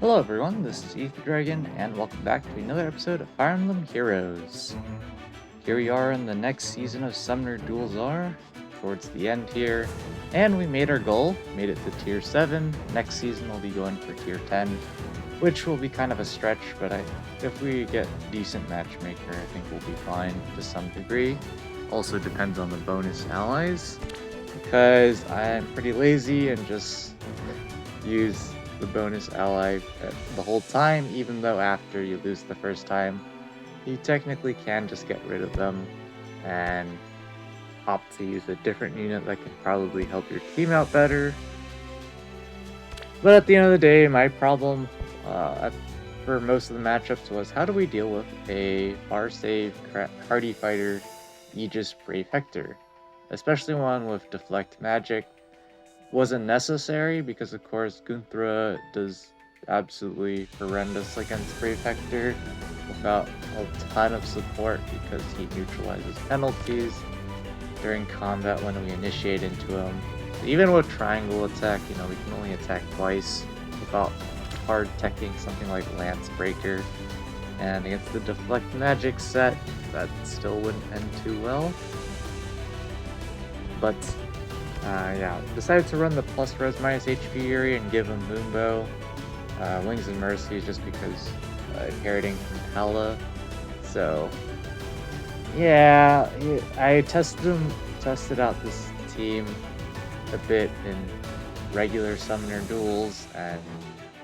Hello everyone, this is Ether Dragon, and welcome back to another episode of Fire Emblem Heroes. Here we are in the next season of Summoner Duels R, towards the end here, and we made our goal, made it to Tier 7. Next season we'll be going for Tier 10, which will be kind of a stretch, but if we get decent matchmaker, I think we'll be fine to some degree. Also depends on the bonus allies, because I'm pretty lazy and just use the bonus ally the whole time, even though after you lose the first time, you technically can just get rid of them and opt to use a different unit that can probably help your team out better. But at the end of the day, my problem for most of the matchups was how do we deal with a far save hardy fighter Aegis Brave Hector, especially one with deflect magic. Wasn't necessary because of course Gunthra does absolutely horrendous against Brave Hector without a ton of support because he neutralizes penalties during combat when we initiate into him. So even with triangle attack, we can only attack twice without hard teching something like Lance Breaker. And against the deflect magic set, that still wouldn't end too well. But yeah, decided to run the plus res minus HP Yuri and give him Moonbow, Wings and Mercy just because inheriting from Hala. So yeah, I tested out this team a bit in regular Summoner Duels, and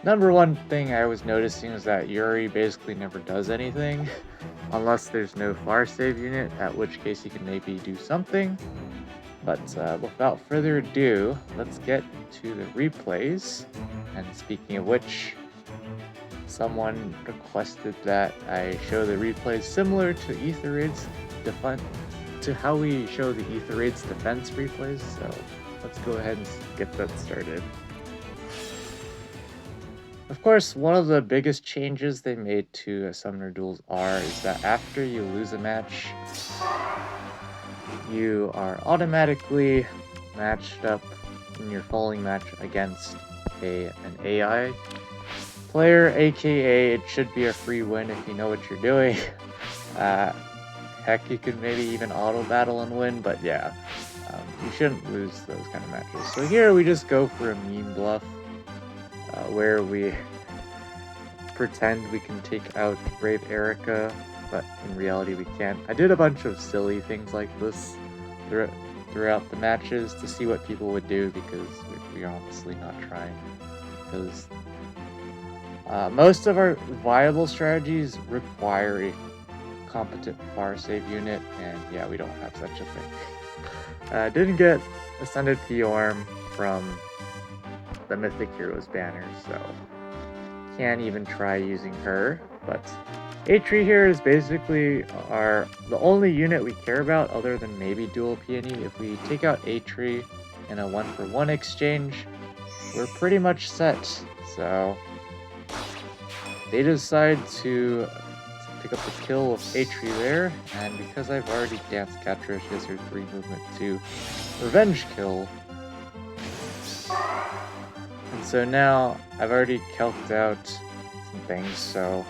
number one thing I was noticing is that Yuri basically never does anything unless there's no far save unit, at which case he can maybe do something. But without further ado, let's get to the replays. And speaking of which, someone requested that I show the replays similar to to how we show the Ether Raid's defense replays. So let's go ahead and get that started. Of course, one of the biggest changes they made to Summoner Duels R is that after you lose a match, you are automatically matched up in your following match against an AI player, aka it should be a free win if you know what you're doing. Heck, you could maybe even auto battle and win, but yeah, you shouldn't lose those kind of matches. So here we just go for a meme bluff, where we pretend we can take out Brave Erica, but in reality we can't. I did a bunch of silly things like this throughout the matches to see what people would do, because we're honestly not trying. Because most of our viable strategies require a competent far save unit, and yeah, we don't have such a thing. Didn't get Ascended Fjorm from the Mythic Heroes banner, so can't even try using her. But Atri here is basically the only unit we care about other than maybe dual peony. If we take out Atri in a 1-for-1 exchange, we're pretty much set. So they decide to pick up the kill with Atri there, and because I've already danced Catra, she has her 3 movement to revenge kill. And so now I've already calced out some things, so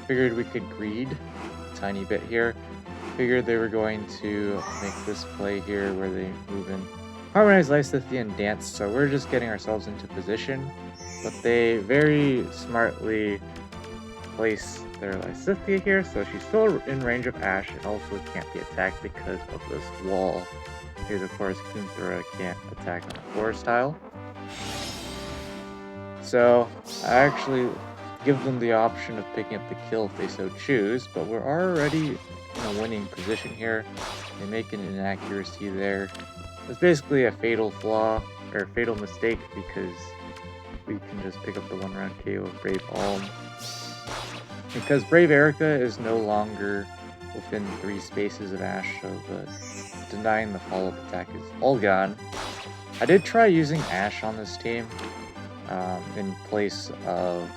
figured we could greed a tiny bit here. Figured they were going to make this play here where they move in Harmonized Lysithea and Dance, so we're just getting ourselves into position. But they very smartly place their Lysithea here, so she's still in range of Ash and also can't be attacked because of this wall. Because of course Gunthra can't attack on a forest tile. So I actually give them the option of picking up the kill if they so choose, but we're already in a winning position here. They make an inaccuracy there. It's basically a fatal flaw, or fatal mistake, because we can just pick up the 1-round KO of Brave Alm. Because Brave Erica is no longer within 3 spaces of Ash, so denying the follow-up attack is all gone. I did try using Ash on this team in place of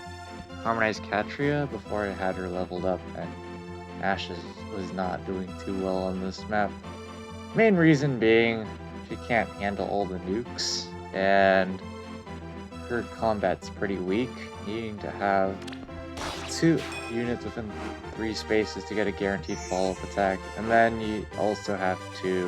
Harmonized Catria before I had her leveled up, and Ash was not doing too well on this map. Main reason being she can't handle all the nukes, and her combat's pretty weak, needing to have 2 units within 3 spaces to get a guaranteed follow-up attack, and then you also have to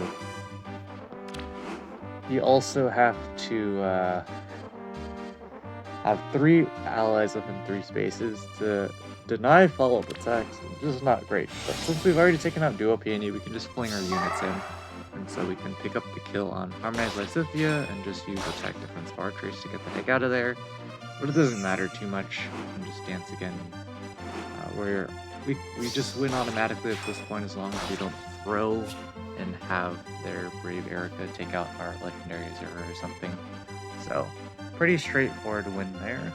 have 3 allies within 3 spaces to deny follow-up attacks, which is not great. But since we've already taken out duo peony, we can just fling our units in, and so we can pick up the kill on Harmonized Lysithia and just use attack defense bar trace to get the heck out of there. But it doesn't matter too much. And just dance again. Where we just win automatically at this point as long as we don't throw and have their Brave Erica take out our Legendary Azura or something. So, pretty straightforward win there.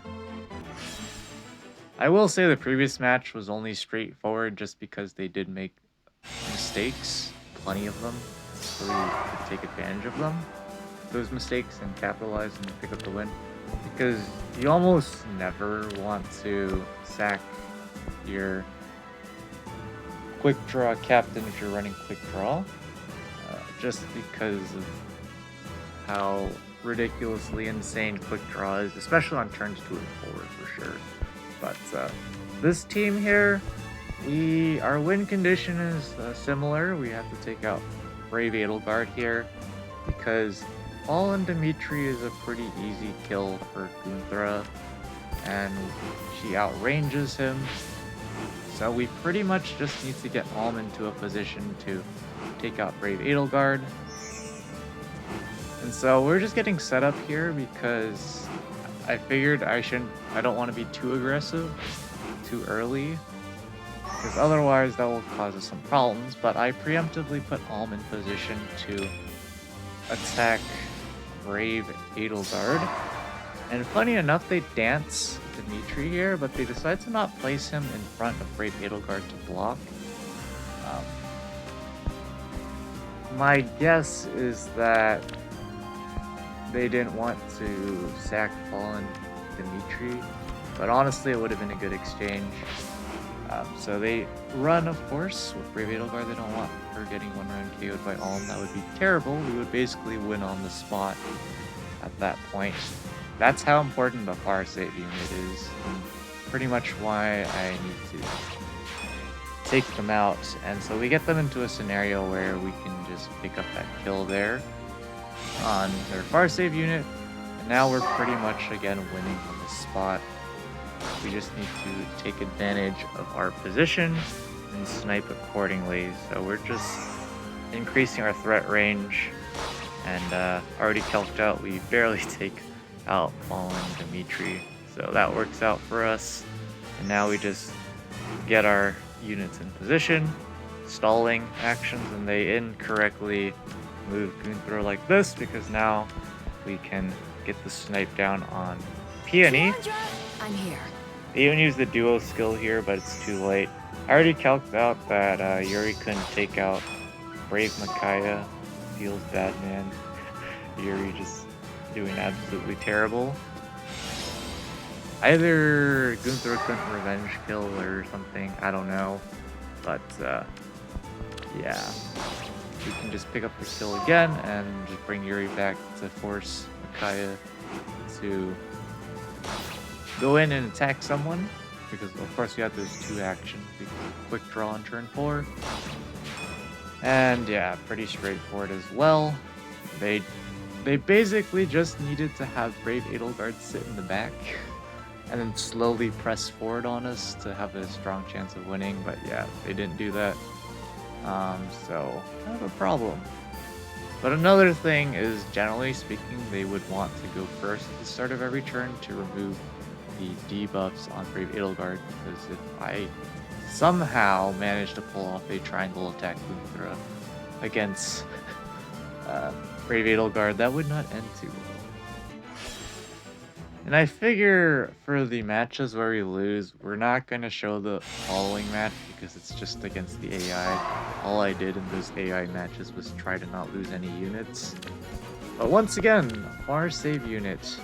I will say the previous match was only straightforward just because they did make mistakes, plenty of them, so we could take advantage of them, those mistakes, and capitalize and pick up the win. Because you almost never want to sack your quick draw captain if you're running quick draw, just because of how ridiculously insane quick draw is, especially on turns 2 and 4 for sure. But this team here, our win condition is similar. We have to take out Brave Edelgard here because Fallen Dimitri is a pretty easy kill for Gunthra, and she outranges him. So we pretty much just need to get Alm into a position to take out Brave Edelgard. And so we're just getting set up here because I figured I don't want to be too aggressive too early, because otherwise that will cause us some problems. But I preemptively put Alm in position to attack Brave Edelgard. And funny enough, they dance Dimitri here, but they decide to not place him in front of Brave Edelgard to block. My guess is that they didn't want to sack Fallen Dimitri, but honestly it would have been a good exchange. So they run, of course, with Brave Edelgard. They don't want her getting 1 round KO'd by Alm. That would be terrible. We would basically win on the spot at that point. That's how important the far save unit is, and pretty much why I need to take them out. And so we get them into a scenario where we can just pick up that kill there on their far save unit, and now we're pretty much again winning on the spot. We just need to take advantage of our position and snipe accordingly. So we're just increasing our threat range, and already calced out we barely take out Fallen Dimitri, so that works out for us. And now we just get our units in position, stalling actions, and they incorrectly move Gunthra like this because now we can get the snipe down on Peony. I'm here. They even use the duo skill here, but it's too late. I already calced out that Yuri couldn't take out Brave Micaiah. Feels bad, man. Yuri just doing absolutely terrible. Either Gunthra couldn't revenge kill or something, I don't know. But yeah, we can just pick up the kill again and just bring Yuri back to force Micaiah to go in and attack someone, because of course we have those 2 actions. We can quick draw on turn 4. And yeah, pretty straightforward as well. They basically just needed to have Brave Edelgard sit in the back and then slowly press forward on us to have a strong chance of winning, but yeah, they didn't do that. So kind of a problem. But another thing is, generally speaking, they would want to go first at the start of every turn to remove the debuffs on Brave Edelgard, because if I somehow manage to pull off a triangle attack Gunthra against Brave Edelgard, that would not end too well. And I figure for the matches where we lose, we're not going to show the following match because it's just against the AI. All I did in those AI matches was try to not lose any units. But once again, far save unit,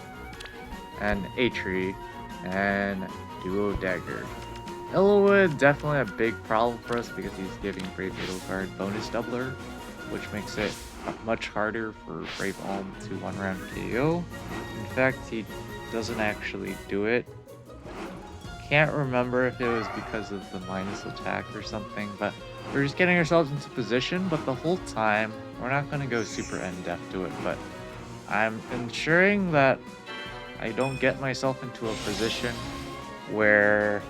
and Atri, and Duo Dagger. Illwood, definitely a big problem for us because he's giving Brave Edelgard bonus doubler, which makes it much harder for Brave Alm to one-round KO. In fact, he doesn't actually do it. Can't remember if it was because of the minus attack or something, but we're just getting ourselves into position, but the whole time, we're not going to go super in-depth to it, but I'm ensuring that I don't get myself into a position where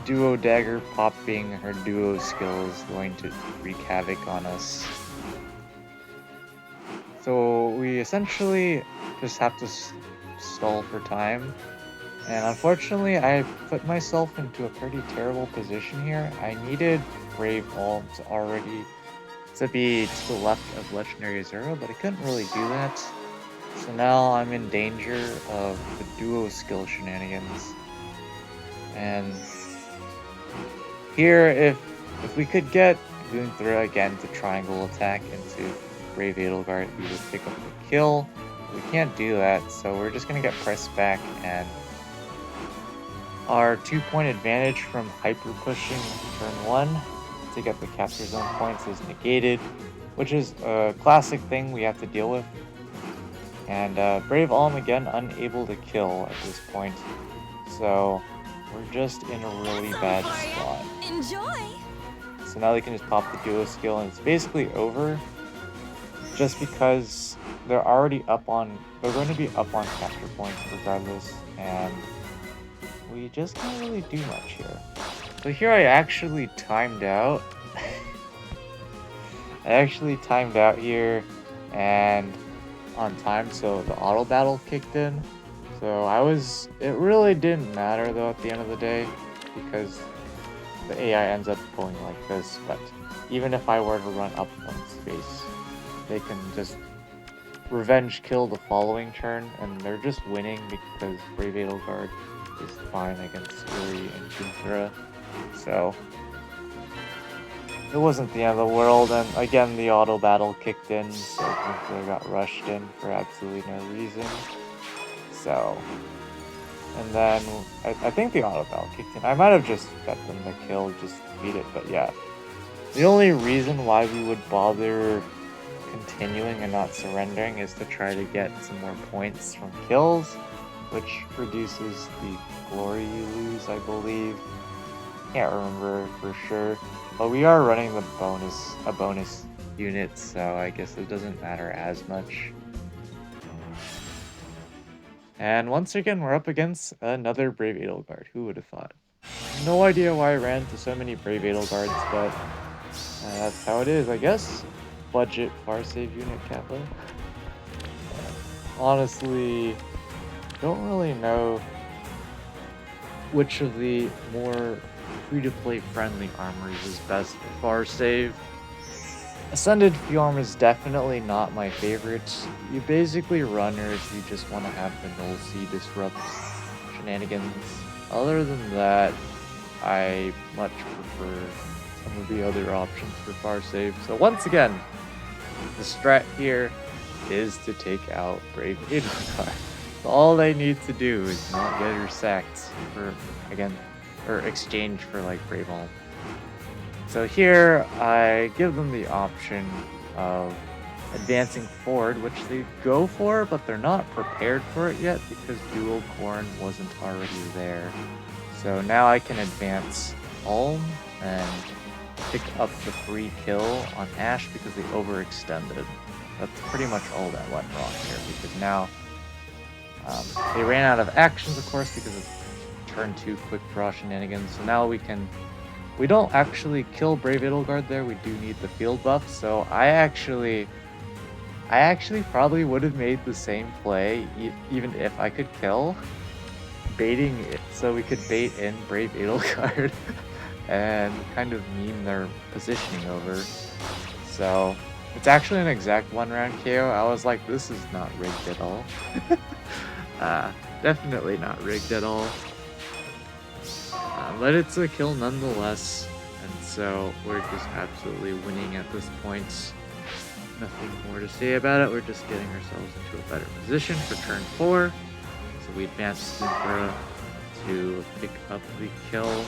Duo Dagger popping her duo skill is going to wreak havoc on us. So we essentially just have to stall for time. And unfortunately, I put myself into a pretty terrible position here. I needed Brave Alm to be to the left of Legendary Zero, but I couldn't really do that. So now I'm in danger of the duo skill shenanigans. And here, if we could get Boonthra again to triangle attack into Brave Edelgard, we would pick up the kill. We can't do that, so we're just gonna get pressed back, and our 2-point advantage from hyper pushing turn 1 to get the capture zone points is negated, which is a classic thing we have to deal with. And Brave Alm again unable to kill at this point, so we're just in a really bad spot. Enjoy. So now they can just pop the duo skill, and it's basically over. Just because they're going to be up on capture points regardless, and we just can't really do much here. So here I actually timed out. I actually timed out here and on time, so the auto battle kicked in. So it really didn't matter though at the end of the day, because the AI ends up going like this. But even if I were to run up one space, they can just revenge kill the following turn, and they're just winning because Brave Edelgard is fine against Uri and Boonthra. So it wasn't the end of the world, and again the auto battle kicked in, so Boonthra got rushed in for absolutely no reason. So, and then I think the auto battle kicked in. I might have just bet them the kill just to beat it, but yeah. The only reason why we would bother continuing and not surrendering is to try to get some more points from kills, which reduces the glory you lose, I believe. Can't remember for sure, but we are running a bonus unit, so I guess it doesn't matter as much. And once again, we're up against another Brave Edelgard. Who would have thought? No idea why I ran into so many Brave Edelgards, but that's how it is, I guess. Budget far save unit Kappa. Honestly, don't really know which of the more free-to-play friendly armors is best for far save. Ascended Fjorm is definitely not my favorite. You basically run her if you just want to have the Null Sea disrupt shenanigans. Other than that, I much prefer some of the other options for far save. So once again, the strat here is to take out Brave Edelgard. So all they need to do is not get her sacked or exchange for like Brave Alm. So here I give them the option of advancing forward, which they go for, but they're not prepared for it yet because Dual Corn wasn't already there. So now I can advance Alm and pick up the free kill on Ashe because they overextended. That's pretty much all that went wrong here, because now they ran out of actions, of course, because of turn 2 quick draw shenanigans. So now we don't actually kill Brave Edelgard there. We do need the field buff. So I actually probably would have made the same play even if I could kill, baiting it so we could bait in Brave Edelgard and kind of meme their positioning over. So it's actually an exact 1-round KO. I was like, this is not rigged at all. Definitely not rigged at all. But it's a kill nonetheless, and so we're just absolutely winning at this point. Nothing more to say about it. We're just getting ourselves into a better position for turn 4. So we advance Boonthra to pick up the kill on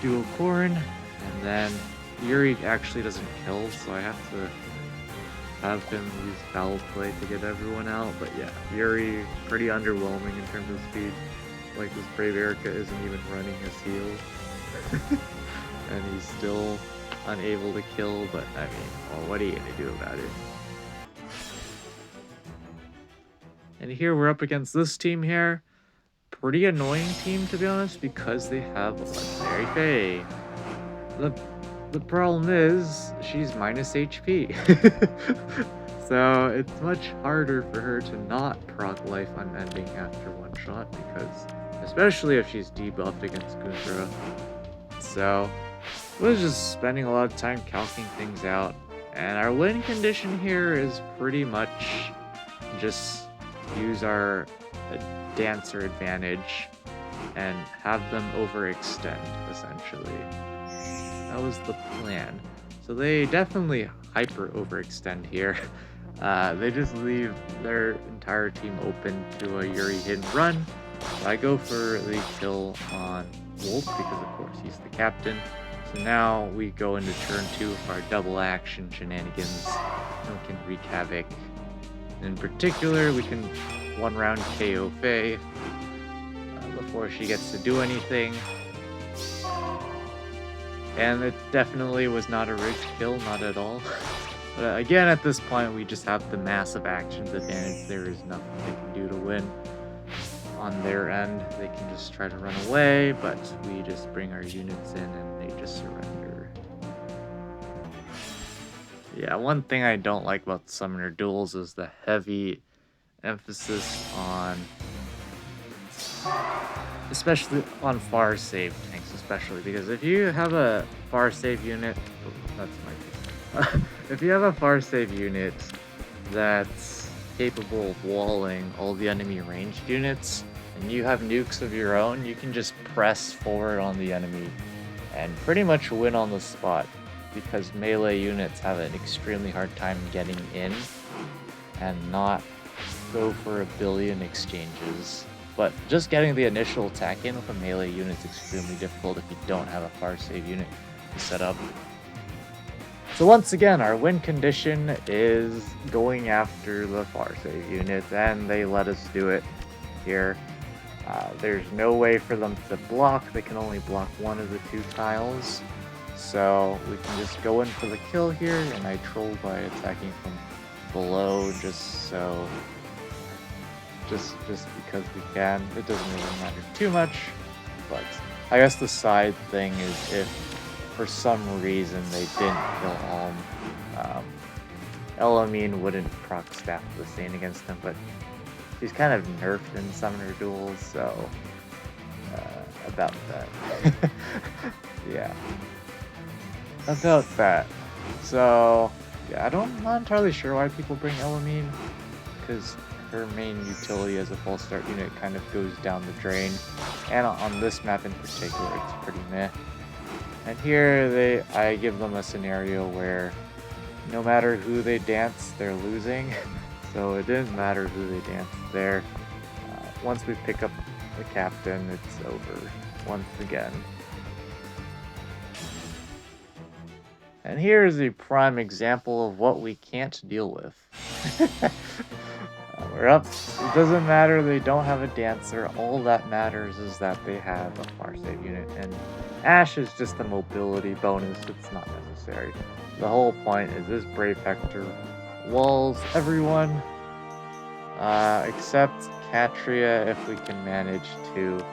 Dual Corn, and then Yuri actually doesn't kill, so I have to have him use foul play to get everyone out. But yeah, Yuri pretty underwhelming in terms of speed. Like this Brave Erica isn't even running his heal. And he's still unable to kill, but I mean, well, what are you gonna do about it? And here we're up against this team here. Pretty annoying team, to be honest, because they have Legendary Faye. The problem is, she's minus HP. So it's much harder for her to not proc life unending after one shot, because, especially if she's debuffed against Gundra. So, we're just spending a lot of time calculating things out. And our win condition here is pretty much just use our dancer advantage and have them overextend, essentially. That was the plan. So they definitely hyper overextend here. They just leave their entire team open to a Yuri hidden run. So I go for the kill on Wolf because of course he's the captain. So now we go into turn 2 of our double action shenanigans. And we can wreak havoc. In particular, we can one round KO Faye before she gets to do anything. And it definitely was not a rigged kill, not at all. But again, at this point, we just have the massive actions advantage. There is nothing they can do to win. On their end, they can just try to run away, but we just bring our units in and they just surrender. Yeah, one thing I don't like about Summoner Duels is the heavy emphasis on, especially on far save tanks, especially because if you have a far save unit, that's my if you have a far save unit that's capable of walling all the enemy ranged units, and you have nukes of your own, you can just press forward on the enemy and pretty much win on the spot, because melee units have an extremely hard time getting in and not go for a billion exchanges. But just getting the initial attack in with a melee unit is extremely difficult if you don't have a far save unit to set up. So once again, our win condition is going after the far save units, and they let us do it here. There's no way for them to block. They can only block one of the 2 tiles. So we can just go in for the kill here, and I troll by attacking from below just because we can. It doesn't really matter too much, but I guess the side thing is if for some reason they didn't kill Alm, Elamine wouldn't proc Staff of the Saint against him, but she's kind of nerfed in Summoner Duels, so about that. Yeah. About that. So, yeah, I'm not entirely sure why people bring Elamine, because her main utility as a full start unit kind of goes down the drain, and on this map in particular, it's pretty meh. And here I give them a scenario where no matter who they dance, they're losing, so it didn't matter who they danced there. Once we pick up the captain, it's over once again. And here is a prime example of what we can't deal with. We're up. It doesn't matter they don't have a dancer. All that matters is that they have a far save unit. And Ashe is just a mobility bonus. It's not necessary. The whole point is this Brave Hector walls everyone. Except Catria, if we can manage to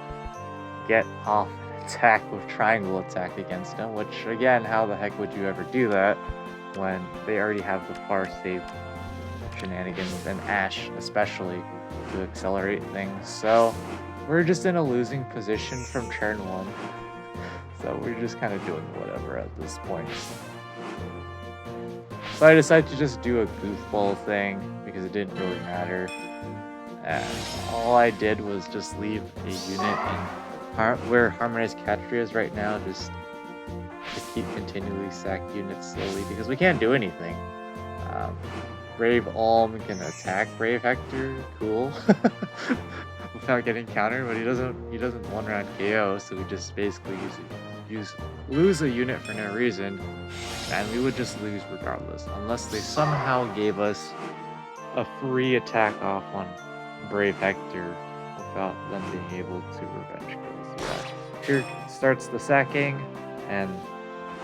get off an attack with triangle attack against him. Which, again, how the heck would you ever do that when they already have the far save shenanigans, and Ashe especially, to accelerate things. So we're just in a losing position from turn 1. So we're just kind of doing whatever at this point. So I decided to just do a goofball thing because it didn't really matter. And all I did was just leave a unit in where Harmonized Catria is right now, just to keep continually sack units slowly, because we can't do anything. Brave Alm can attack Brave Hector, cool, without getting countered, but he doesn't one round KO, so we just basically lose a unit for no reason, and we would just lose regardless, unless they somehow gave us a free attack off on Brave Hector without them being able to revenge kills. Yeah, here starts the sacking, and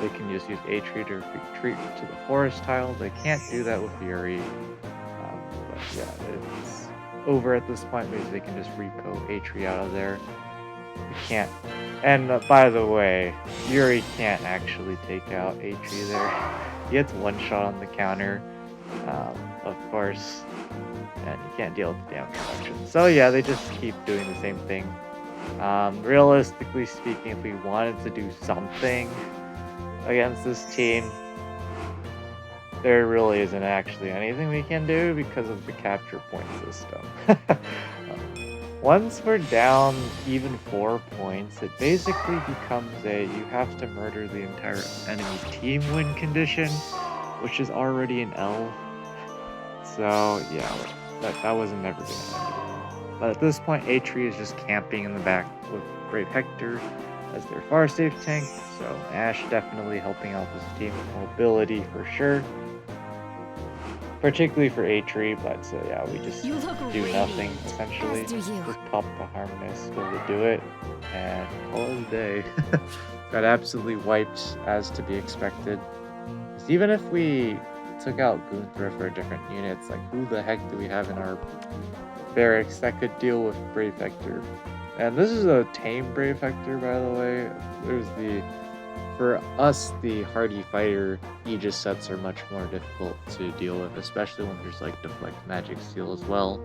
they can just use Atri to retreat to the forest tile. They can't do that with Fury, but yeah, it's over at this point because they can just repo Atri out of there. We can't. And by the way, Yuri can't actually take out Atri there. He gets one shot on the counter, of course, and you can't deal with the damage reduction. So yeah, they just keep doing the same thing. Realistically speaking, if we wanted to do something against this team, there really isn't actually anything we can do because of the capture point system. Once we're down even 4 points, it basically becomes you have to murder the entire enemy team win condition, which is already an L. So yeah, that was never going to end. But at this point, Atri is just camping in the back with Brave Hector as their far safe tank, so Ash definitely helping out this team with mobility for sure. Particularly for Atri, but so yeah, we just do nothing essentially. Just pop the Harmonious, go to do it, and call it a day. Got absolutely wiped as to be expected. Because even if we took out Gunthra for a different unit, it's like who the heck do we have in our barracks that could deal with Brave Hector? And this is a tame Brave Hector, by the way. There's for us, the Hardy Fighter Aegis sets are much more difficult to deal with, especially when there's like Deflect Magic Seal as well.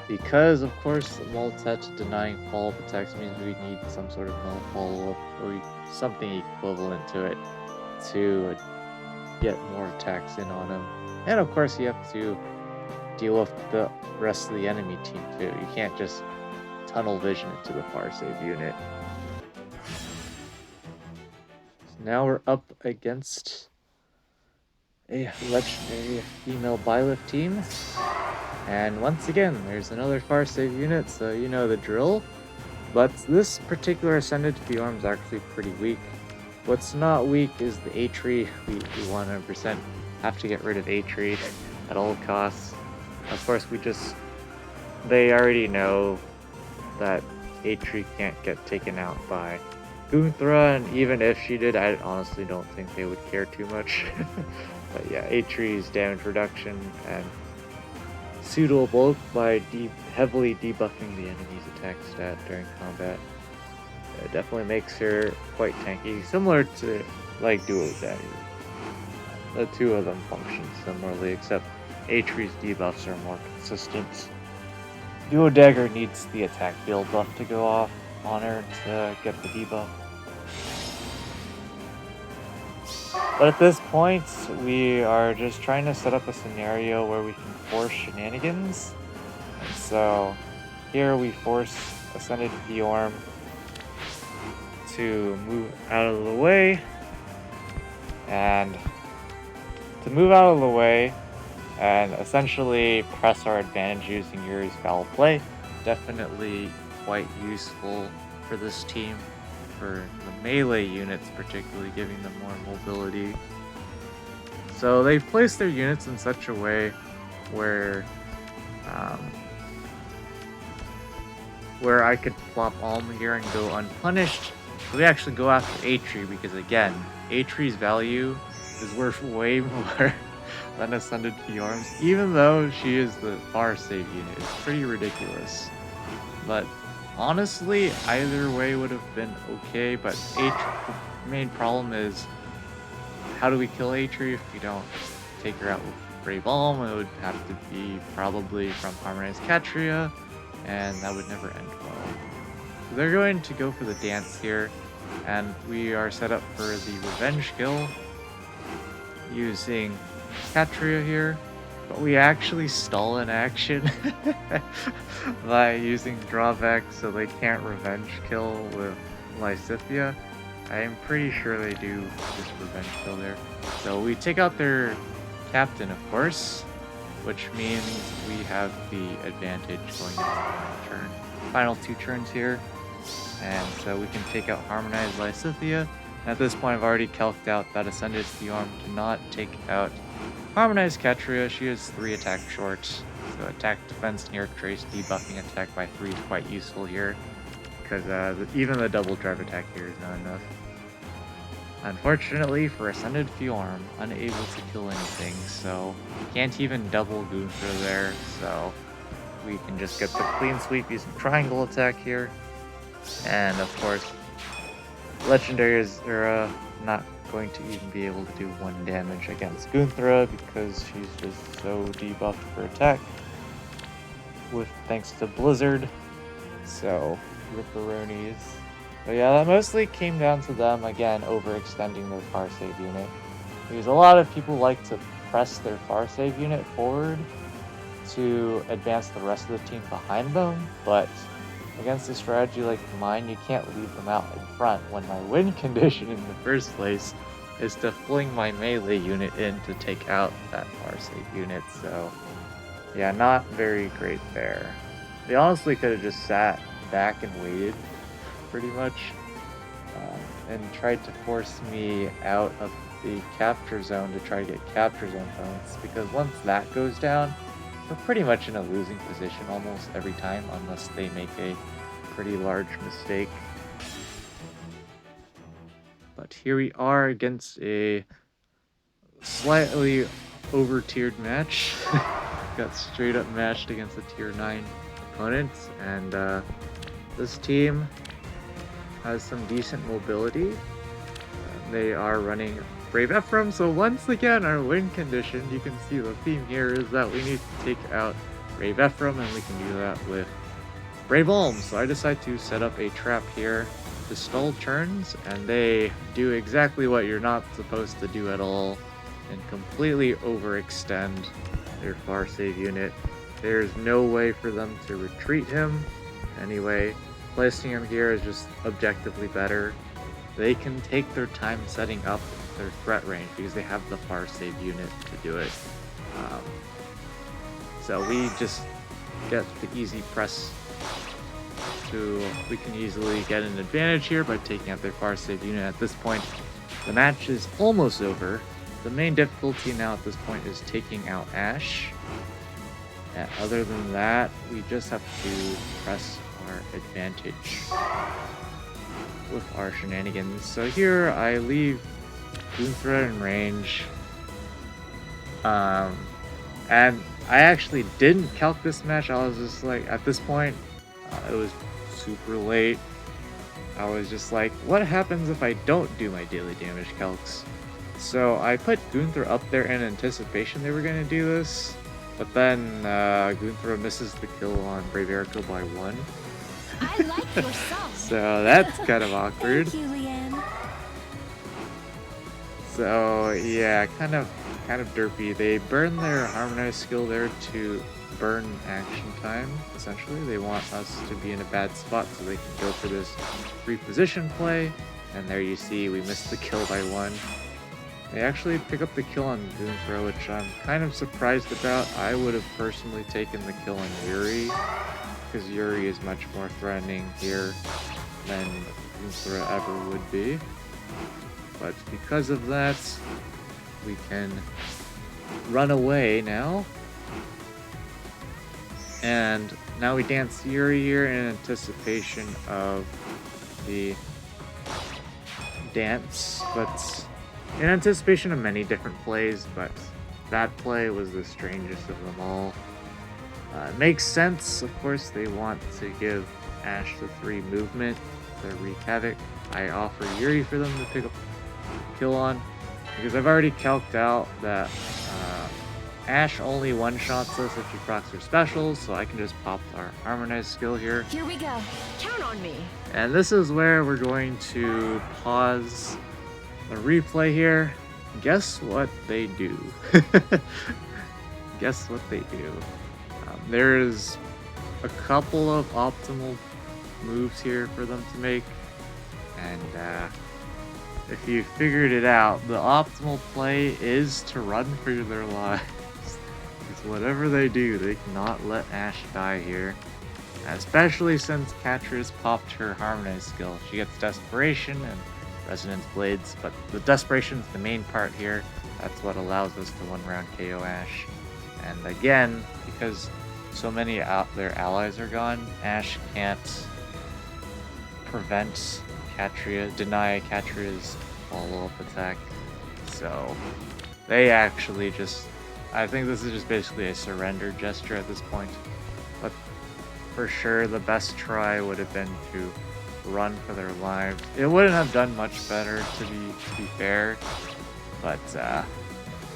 Because, of course, Multet denying follow-up attacks means we need some sort of null follow-up or something equivalent to it to get more attacks in on him. And, of course, you have to deal with the rest of the enemy team, too. You can't just tunnel vision into the far save unit. Now we're up against a legendary female Byleth team. And once again, there's another far save unit, so you know the drill. But this particular Ascended Bjorn is actually pretty weak. What's not weak is the Atri. We 100% have to get rid of Atri at all costs. Of course, they already know that Atri can't get taken out by Gunthra, and even if she did, I honestly don't think they would care too much. But yeah, Atri's damage reduction and pseudo bulk by heavily debuffing the enemy's attack stat during combat definitely makes her quite tanky, similar to like Duels. The two of them function similarly, except Atri's debuffs are more consistent. Duo Dagger needs the attack field buff to go off on her to get the debuff. But at this point, we are just trying to set up a scenario where we can force shenanigans. And so here we force Ascended Bjorn to move out of the way. And to move out of the way and essentially press our advantage using Yuri's foul play. Definitely quite useful for this team. For the melee units particularly, giving them more mobility. So they've placed their units in such a way where I could plop Alm here and go unpunished. So we actually go after Atri because again, Atri's value is worth way more than Ascended Bjorn's, even though she is the far save unit. It's pretty ridiculous. But honestly, either way would have been okay, but the main problem is, how do we kill Atri if we don't take her out with Brave Alm? It would have to be probably from Harmonized Catria, and that would never end well. So they're going to go for the dance here, and we are set up for the revenge kill using Catria here. But we actually stall an action by using drawback so they can't revenge kill with Lysithia. I am pretty sure they do this revenge kill there. So we take out their captain, of course, which means we have the advantage going into the final turn. Final 2 turns here. And so we can take out Harmonized Lysithea. At this point, I've already calced out that Ascended Fjorm cannot take out Harmonized Catria. She is 3 attack short. So attack, defense, near trace, debuffing attack by 3 is quite useful here. Because even the double drive attack here is not enough. Unfortunately for Ascended Fjorm, unable to kill anything, so can't even double Gunther there, so we can just get the clean sweep using triangle attack here. And of course, legendaries are not going to even be able to do 1 damage against Gunthra because she's just so debuffed for attack thanks to Blizzard. So ripperoonies. But yeah, that mostly came down to them, again, overextending their far save unit. Because a lot of people like to press their far save unit forward to advance the rest of the team behind them, but against a strategy like mine, you can't leave them out in front when my win condition in the first place is to fling my melee unit in to take out that far save unit, so yeah, not very great there. They honestly could have just sat back and waited, pretty much, and tried to force me out of the capture zone to try to get capture zone points, because once that goes down, we're pretty much in a losing position almost every time, unless they make a pretty large mistake. But here we are against a slightly over-tiered match. Got straight up matched against a tier 9 opponent, and this team has some decent mobility. They are running Brave Ephraim, so once again our win condition, you can see the theme here is that we need to take out Brave Ephraim, and we can do that with Brave Ulm. So I decide to set up a trap here to stall turns, and they do exactly what you're not supposed to do at all and completely overextend their far save unit. There's no way for them to retreat him. Anyway, placing him here is just objectively better. They can take their time setting up their threat range because they have the far save unit to do it. So we just get the easy press we can easily get an advantage here by taking out their far save unit. At this point, the match is almost over. The main difficulty now at this point is taking out Ashe. And other than that, we just have to press our advantage with our shenanigans. So here I leave Gunthra in range. And I actually didn't calc this match. I was just like, at this point, it was super late. I was just like, what happens if I don't do my daily damage calcs? So I put Gunthra up there in anticipation they were going to do this, but then Gunthra misses the kill on Brave Erica by 1. I like your song. So that's kind of awkward. Thank you, Leanne. So yeah, kind of derpy. They burn their harmonized skill there to burn action time, essentially. They want us to be in a bad spot so they can go for this reposition play, and there you see we missed the kill by 1. They actually pick up the kill on Gunthra, which I'm kind of surprised about. I would have personally taken the kill on Yuri, because Yuri is much more threatening here than Gunthra ever would be. But because of that, we can run away now. And now we dance Yuri here in anticipation of the dance, but in anticipation of many different plays, but that play was the strangest of them all. It makes sense, of course, they want to give Ashe the 3 movement to wreak havoc. I offer Yuri for them to pick up kill on, because I've already calced out that Ashe only one-shots us if she procs her specials, so I can just pop our harmonized skill here. Here we go. Count on me. And this is where we're going to pause the replay here. Guess what they do? Guess what they do? There's a couple of optimal moves here for them to make, and if you figured it out, the optimal play is to run for their lives. Because whatever they do, they cannot let Ashe die here. Especially since Catria's popped her Harmonize skill. She gets Desperation and Resonance Blades, but the Desperation's the main part here. That's what allows us to one-round KO Ash. And again, because so many their allies are gone, Ash can't prevent deny Catria's follow-up attack. So they actually just, I think this is just basically a surrender gesture at this point. But for sure, the best try would have been to run for their lives. It wouldn't have done much better, to be fair, but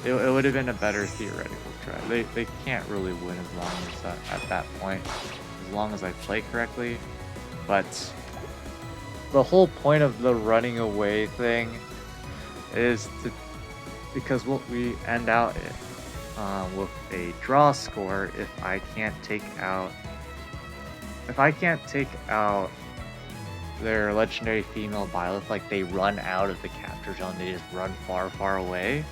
it would have been a better theoretical try. They can't really win as long as at that point, as long as I play correctly. But the whole point of the running away thing is because we end out with a draw score if I can't take out their legendary female Byleth, like they run out of the capture zone, they just run far, far away.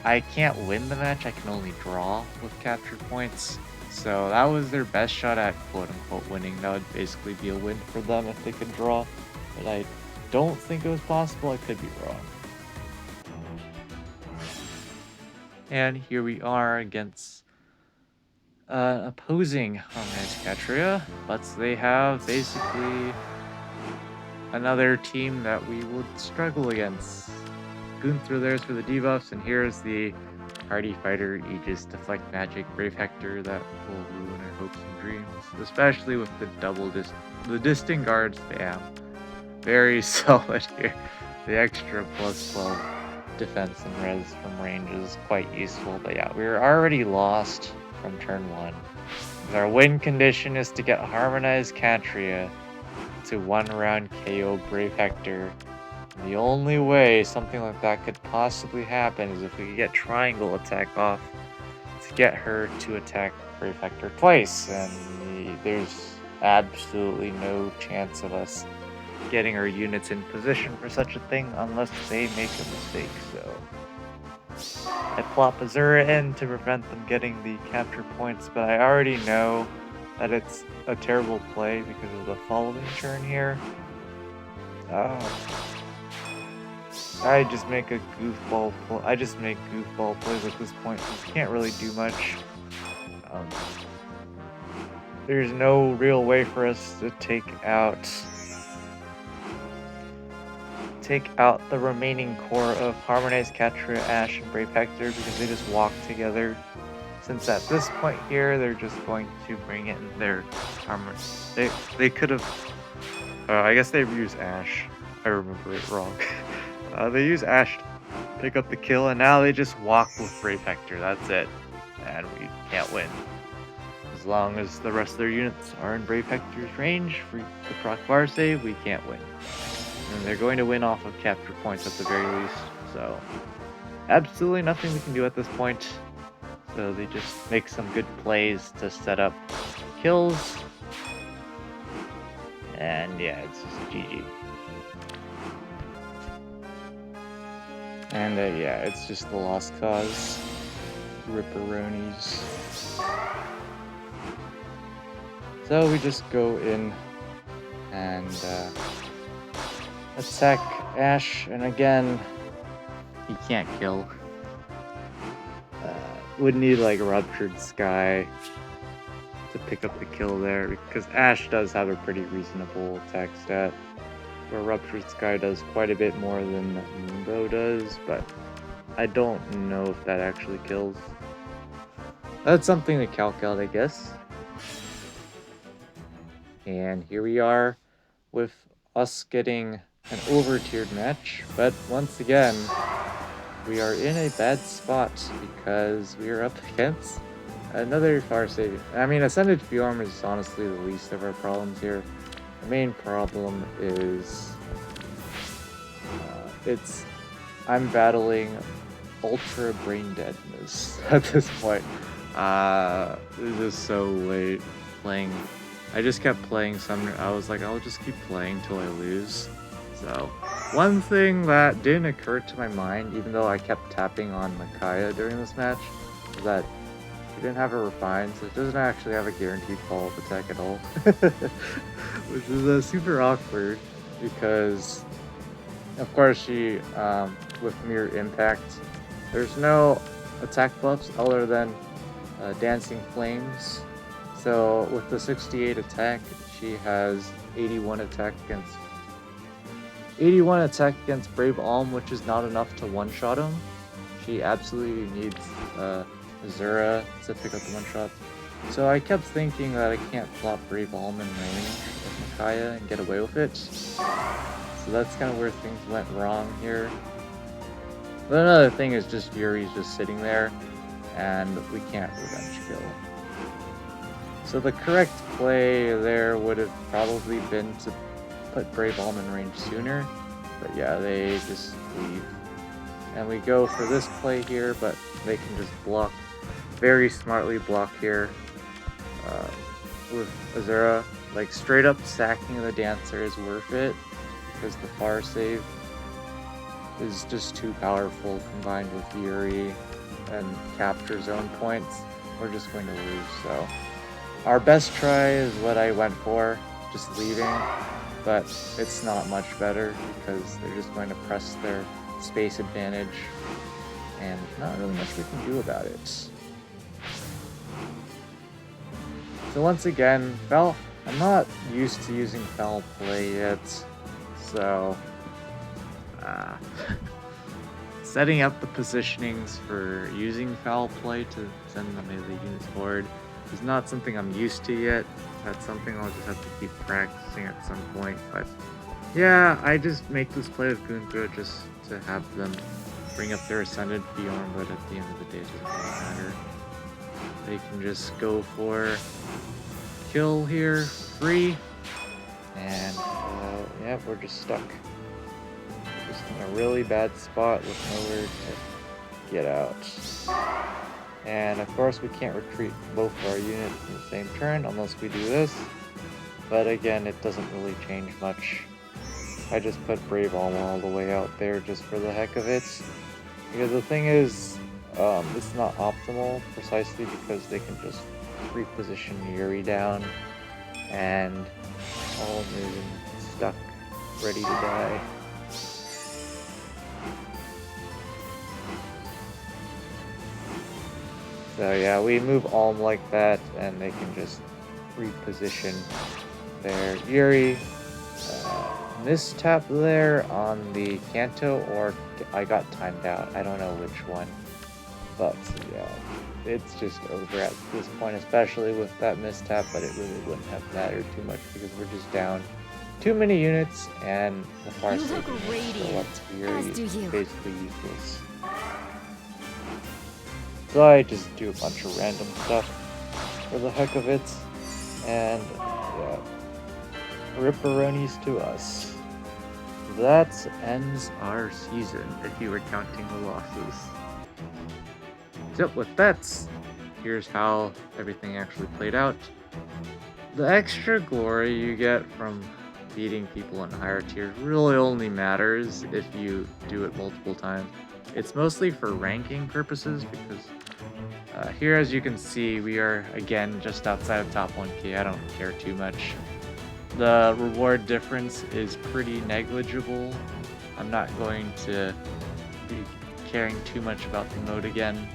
I can't win the match, I can only draw with capture points. So that was their best shot at quote-unquote winning. That would basically be a win for them if they could draw. But I don't think it was possible, I could be wrong. And here we are against opposing Harmonized Catria, but they have basically another team that we would struggle against. Gunther there's for the debuffs, and here's the Hardy Fighter Aegis Deflect Magic Brave Hector that will ruin our hopes and dreams, especially with the Distant Guard spam. Very solid here. The extra plus 12 defense and res from range is quite useful, but yeah, we're already lost from turn 1. Our win condition is to get Harmonized Catria to 1-round KO Brave Hector. And the only way something like that could possibly happen is if we could get Triangle Attack off to get her to attack Brave Hector twice, and there's absolutely no chance of us getting our units in position for such a thing unless they make a mistake. So I plop Azura in to prevent them getting the capture points, but I already know that it's a terrible play because of the following turn here. I just make a goofball plays at this point. You can't really do much. There's no real way for us to take out the remaining core of Harmonized Catria, Ash, and Brave Hector because they just walk together. Since at this point here, they're just going to bring in their armor. They could have. I guess they've used Ash. I remember it wrong. They use Ash to pick up the kill, and now they just walk with Brave Hector. That's it, and we can't win. As long as the rest of their units are in Brave Hector's range for the proc bar save, we can't win. And they're going to win off of capture points at the very least, so absolutely nothing we can do at this point. So they just make some good plays to set up kills, and yeah, it's just GG. And yeah, it's just the Lost Cause Ripperonis. So we just go in and attack Ash, and again, he can't kill. Would need like Ruptured Sky to pick up the kill there, because Ash does have a pretty reasonable attack stat, where Ruptured Sky does quite a bit more than Moonbow does, but I don't know if that actually kills. That's something to calc out, I guess. And here we are with us getting an over-tiered match, but once again, we are in a bad spot because we are up against another Farseid. I mean, Ascended Fjorm is honestly the least of our problems here. The main problem is I'm battling ultra brain deadness at this point. This is so late playing. I just kept playing Summoner. I was like, I'll just keep playing till I lose. So, one thing that didn't occur to my mind, even though I kept tapping on Micaiah during this match, is that He didn't have a refine, so it doesn't actually have a guaranteed follow-up attack at all. Which is super awkward because, of course, she, with Mirror Impact, there's no attack buffs other than Dancing Flames. So with the 68 attack, she has 81 attack against Brave Alm, which is not enough to one-shot him. She absolutely needs Azura to pick up the one-shot. So I kept thinking that I can't flop Brave Alm in range with Micaiah and get away with it. So that's kind of where things went wrong here. But another thing is just Yuri's just sitting there, and we can't revenge kill. So the correct play there would have probably been to put Brave Alm in range sooner. But yeah, they just leave. And we go for this play here, but they can just block, very smartly block here with Azura. Like, straight up sacking the Dancer is worth it, because the far save is just too powerful combined with Yuri and capture zone points. We're just going to lose, so. Our best try is what I went for, just leaving, but it's not much better because they're just going to press their space advantage, and not really much we can do about it. So once again, I'm not used to using foul play yet, so setting up the positionings for using foul play to send the melee units forward is not something I'm used to yet. That's something I'll just have to keep practicing at some point, but yeah, I just make this play with Gunthra just to have them bring up their Ascended Bjorn, but at the end of the day, it doesn't really matter. They can just go for kill here, free, and yeah, we're just stuck. We're just in a really bad spot with nowhere to get out. And of course, we can't retreat both of our units in the same turn unless we do this. But again, it doesn't really change much. I just put Brave Alm all the way out there just for the heck of it. Because the thing is, it's not optimal precisely because they can just reposition Yuri down and Alm is stuck, ready to die. So yeah, we move Alm like that, and they can just reposition their Yuri. Mistap there on the Kanto, or I got timed out. I don't know which one. But yeah, it's just over at this point, especially with that mistap, but it really wouldn't have mattered too much because we're just down too many units, and the far side lets Yuri is basically useless. So I just do a bunch of random stuff for the heck of it, and yeah, ripperonis to us. That ends our season, if you were counting the losses. So with that, here's how everything actually played out. The extra glory you get from beating people in higher tiers really only matters if you do it multiple times. It's mostly for ranking purposes because here, as you can see, we are again just outside of top 1k. I don't care too much. The reward difference is pretty negligible. I'm not going to be caring too much about the mode again,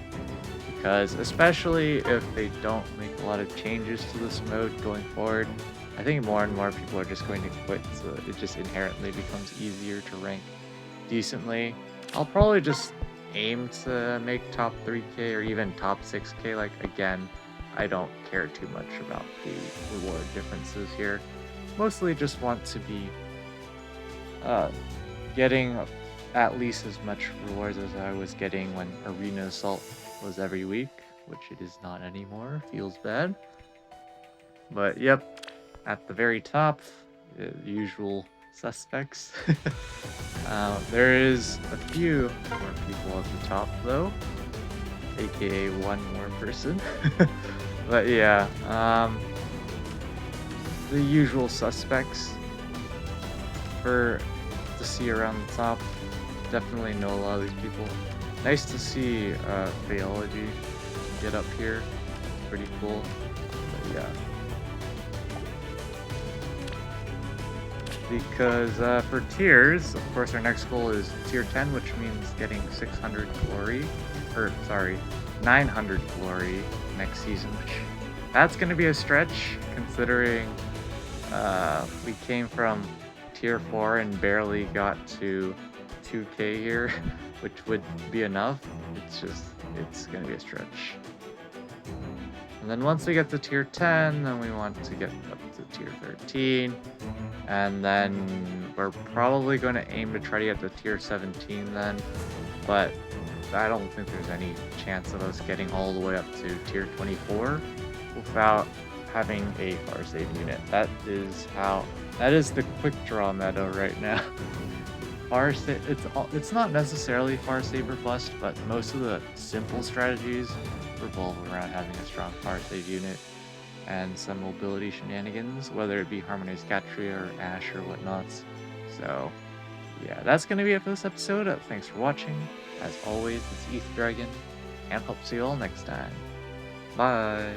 because especially if they don't make a lot of changes to this mode going forward, I think more and more people are just going to quit, so it just inherently becomes easier to rank decently. I'll probably just aim to make top 3k or even top 6k. Like, again, I don't care too much about the reward differences here. Mostly just want to be getting at least as much rewards as I was getting when Arena Assault was every week, which it is not anymore. Feels bad. But yep, at the very top, the usual suspects. There is a few more people at the top though, aka one more person. But yeah, the usual suspects to see around the top. Definitely know a lot of these people. Nice to see Theology get up here. pretty cool. But yeah. Because for tiers, of course, our next goal is tier 10, which means getting 600 glory, or sorry, 900 glory next season, which that's going to be a stretch considering we came from tier 4 and barely got to 2k here, which would be enough. It's going to be a stretch. And then once we get to tier 10, then we want to get up to tier 13. And then we're probably going to aim to try to get to tier 17 then. But I don't think there's any chance of us getting all the way up to tier 24 without having a far save unit. That is the quick draw meta right now. It's not necessarily far save or bust, but most of the simple strategies revolve around having a strong far save unit and some mobility shenanigans, whether it be Harmonized Gatria or Ash or whatnots. So yeah, that's gonna be it for this episode. Thanks for watching. As always, it's ETH Dragon, and hope to see you all next time. Bye!